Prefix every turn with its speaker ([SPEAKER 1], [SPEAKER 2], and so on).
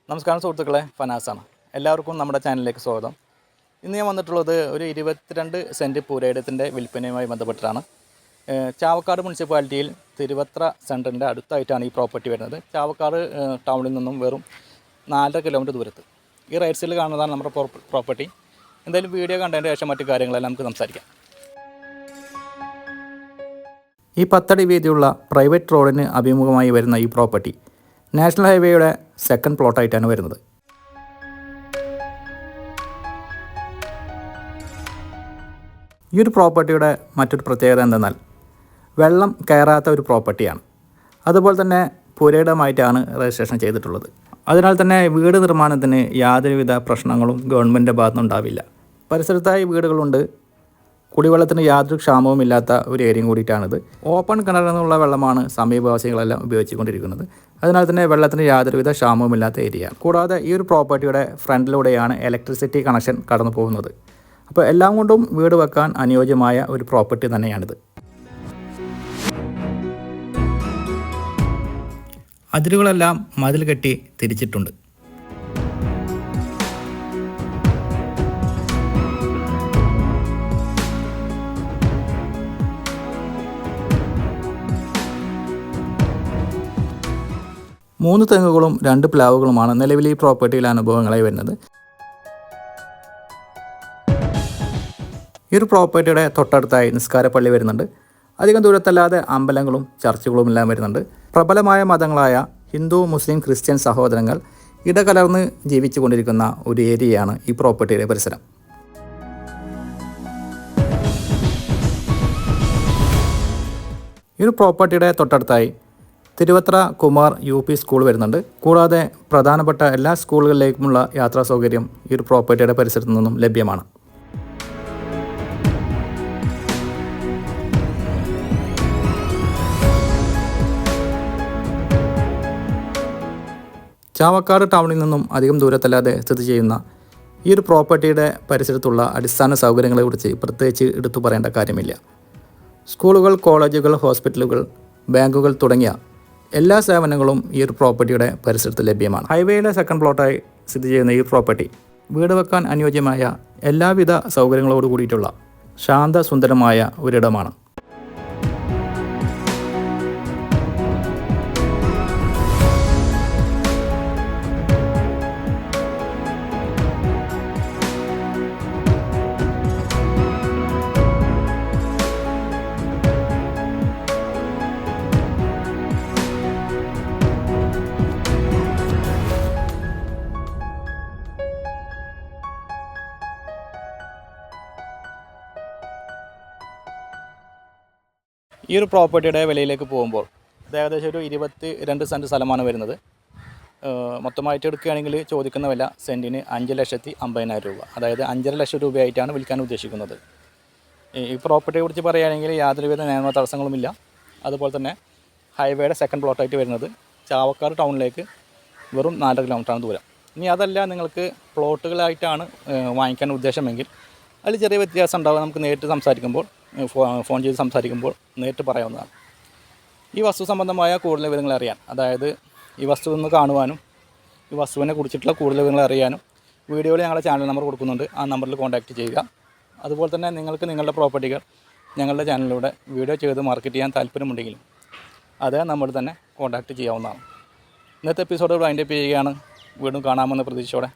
[SPEAKER 1] നമസ്കാരം സുഹൃത്തുക്കളെ, ഫനാസാണ്. എല്ലാവർക്കും നമ്മുടെ ചാനലിലേക്ക് സ്വാഗതം. ഇന്ന് ഞാൻ വന്നിട്ടുള്ളത് ഒരു 22 സെൻറ്റ് പുരയിടത്തിൻ്റെ വിൽപ്പനയുമായി ബന്ധപ്പെട്ടിട്ടാണ്. ചാവക്കാട് മുനിസിപ്പാലിറ്റിയിൽ തിരുവത്ര സെൻറ്ററിൻ്റെ അടുത്തായിട്ടാണ് ഈ പ്രോപ്പർട്ടി വരുന്നത്. ചാവക്കാട് ടൗണിൽ നിന്നും വെറും 4.5 കിലോമീറ്റർ ദൂരത്ത്. ഈ റൈറ്റ് സൈഡിൽ കാണുന്നതാണ് നമ്മുടെ പ്രോപ്പർട്ടി. എന്തായാലും വീഡിയോ കണ്ടതിന് ശേഷം മറ്റു കാര്യങ്ങളെല്ലാം നമുക്ക് സംസാരിക്കാം. ഈ 10 അടി വീതിയുള്ള പ്രൈവറ്റ് റോഡിന് അഭിമുഖമായി വരുന്ന ഈ പ്രോപ്പർട്ടി നാഷണൽ ഹൈവേയുടെ സെക്കൻഡ് പ്ലോട്ടായിട്ടാണ് വരുന്നത്. ഈ ഒരു പ്രോപ്പർട്ടിയുടെ മറ്റൊരു പ്രത്യേകത എന്തെന്നാൽ വെള്ളം കയറാത്ത ഒരു പ്രോപ്പർട്ടിയാണ്. അതുപോലെ തന്നെ പുരയിടമായിട്ടാണ് രജിസ്ട്രേഷൻ ചെയ്തിട്ടുള്ളത്. അതിനാൽ തന്നെ വീട് നിർമ്മാണത്തിന് യാതൊരുവിധ പ്രശ്നങ്ങളും ഗവൺമെൻറ്റിൻ്റെ ഭാഗത്തുനിന്നുണ്ടാവില്ല. പരിസരത്തായി വീടുകളുണ്ട്. കുടിവെള്ളത്തിന് യാതൊരു ക്ഷാമവും ഇല്ലാത്ത ഒരു ഏരിയയും കൂടിയിട്ടാണിത്. ഓപ്പൺ കിണറിൽ നിന്നുള്ള വെള്ളമാണ് സമീപവാസികളെല്ലാം ഉപയോഗിച്ചുകൊണ്ടിരിക്കുന്നത്. അതിനാൽ തന്നെ വെള്ളത്തിന് യാതൊരുവിധ ക്ഷാമവുമില്ലാത്ത ഏരിയ. കൂടാതെ ഈ ഒരു പ്രോപ്പർട്ടിയുടെ ഫ്രണ്ടിലൂടെയാണ് ഇലക്ട്രിസിറ്റി കണക്ഷൻ കടന്നു പോകുന്നത്. അപ്പോൾ എല്ലാം കൊണ്ടും വീട് വെക്കാൻ അനുയോജ്യമായ ഒരു പ്രോപ്പർട്ടി തന്നെയാണിത്. അതിരുകളെല്ലാം മതിൽ കെട്ടി തിരിച്ചിട്ടുണ്ട്. മൂന്ന് തെങ്ങുകളും 2 പ്ലാവുകളുമാണ് നിലവിൽ ഈ പ്രോപ്പർട്ടിയിൽ അനുഭവങ്ങളായി വരുന്നത്. ഈ ഒരു പ്രോപ്പർട്ടിയുടെ തൊട്ടടുത്തായി നിസ്കാരപ്പള്ളി വരുന്നുണ്ട്. അധികം ദൂരത്തല്ലാതെ അമ്പലങ്ങളും ചർച്ചുകളും എല്ലാം വരുന്നുണ്ട്. പ്രബലമായ മതങ്ങളായ ഹിന്ദു, മുസ്ലിം, ക്രിസ്ത്യൻ സഹോദരങ്ങൾ ഇടകലർന്ന് ജീവിച്ചു കൊണ്ടിരിക്കുന്ന ഒരു ഏരിയയാണ് ഈ പ്രോപ്പർട്ടിയുടെ പരിസരം. ഈ ഒരു പ്രോപ്പർട്ടിയുടെ തൊട്ടടുത്തായി തിരുവത്ര കുമാർ UP സ്കൂൾ വരുന്നുണ്ട്. കൂടാതെ പ്രധാനപ്പെട്ട എല്ലാ സ്കൂളുകളിലേക്കുമുള്ള യാത്രാ സൗകര്യം ഈ ഒരു പ്രോപ്പർട്ടിയുടെ പരിസരത്തു നിന്നും ലഭ്യമാണ്. ചാവക്കാട് ടൗണിൽ നിന്നും അധികം ദൂരത്തല്ലാതെ സ്ഥിതി ചെയ്യുന്ന ഈ ഒരു പ്രോപ്പർട്ടിയുടെ പരിസരത്തുള്ള അടിസ്ഥാന സൗകര്യങ്ങളെക്കുറിച്ച് പ്രത്യേകിച്ച് എടുത്തു പറയേണ്ട കാര്യമില്ല. സ്കൂളുകൾ, കോളേജുകൾ, ഹോസ്പിറ്റലുകൾ, ബാങ്കുകൾ തുടങ്ങിയ എല്ലാ സേവനങ്ങളും ഈ ഒരു പ്രോപ്പർട്ടിയുടെ പരിസരത്ത് ലഭ്യമാണ്. ഹൈവേയുടെ സെക്കൻഡ് പ്ലോട്ടായി സ്ഥിതി ചെയ്യുന്ന ഈ പ്രോപ്പർട്ടി വീട് വെക്കാൻ അനുയോജ്യമായ എല്ലാവിധ സൗകര്യങ്ങളോട് കൂടിയിട്ടുള്ള ശാന്തസുന്ദരമായ ഒരിടമാണ്. ഈ ഒരു പ്രോപ്പർട്ടിയുടെ വിലയിലേക്ക് പോകുമ്പോൾ ഇത് ഏകദേശം ഒരു 22 സെൻറ്റ് സ്ഥലമാണ് വരുന്നത്. മൊത്തമായിട്ട് എടുക്കുകയാണെങ്കിൽ ചോദിക്കുന്ന വില സെൻറ്റിന് 5,50,000 രൂപ, അതായത് 5.5 ലക്ഷം രൂപയായിട്ടാണ് വിൽക്കാൻ ഉദ്ദേശിക്കുന്നത്. ഈ പ്രോപ്പർട്ടിയെ കുറിച്ച് പറയുകയാണെങ്കിൽ യാതൊരുവിധ നിയമ തടസ്സങ്ങളുമില്ല. അതുപോലെ തന്നെ ഹൈവേയുടെ സെക്കൻഡ് പ്ലോട്ടായിട്ട് വരുന്നത് ചാവക്കാട് ടൗണിലേക്ക് വെറും 4 കിലോമീറ്ററാണ് ദൂരം. ഇനി അതല്ല നിങ്ങൾക്ക് പ്ലോട്ടുകളായിട്ടാണ് വാങ്ങിക്കാൻ ഉദ്ദേശമെങ്കിൽ അതിൽ ചെറിയ വ്യത്യാസം ഉണ്ടാവും. നമുക്ക് നേരിട്ട് സംസാരിക്കുമ്പോൾ ഫോൺ ചെയ്ത് സംസാരിക്കുമ്പോൾ നേരിട്ട് പറയാവുന്നതാണ്. ഈ വസ്തു സംബന്ധമായ കൂടുതൽ വിവരങ്ങൾ അറിയാൻ, അതായത് ഈ വസ്തു ഒന്ന് കാണുവാനും ഈ വസ്തുവിനെ കുറിച്ചിട്ടുള്ള കൂടുതൽ വിവരങ്ങൾ അറിയാനും വീഡിയോയിൽ ഞങ്ങളുടെ ചാനൽ നമ്പർ കൊടുക്കുന്നുണ്ട്. ആ നമ്പറിൽ കോൺടാക്റ്റ് ചെയ്യുക. അതുപോലെ തന്നെ നിങ്ങൾക്ക് നിങ്ങളുടെ പ്രോപ്പർട്ടികൾ ഞങ്ങളുടെ ചാനലിലൂടെ വീഡിയോ ചെയ്ത് മാർക്കറ്റ് ചെയ്യാൻ താല്പര്യമുണ്ടെങ്കിലും അത് നമ്മൾ തന്നെ കോൺടാക്റ്റ് ചെയ്യാവുന്നതാണ്. ഇന്നത്തെ എപ്പിസോഡ് വൈൻഡപ്പ് ചെയ്യുകയാണ്. വീണ്ടും കാണാമെന്ന പ്രതീക്ഷയോടെ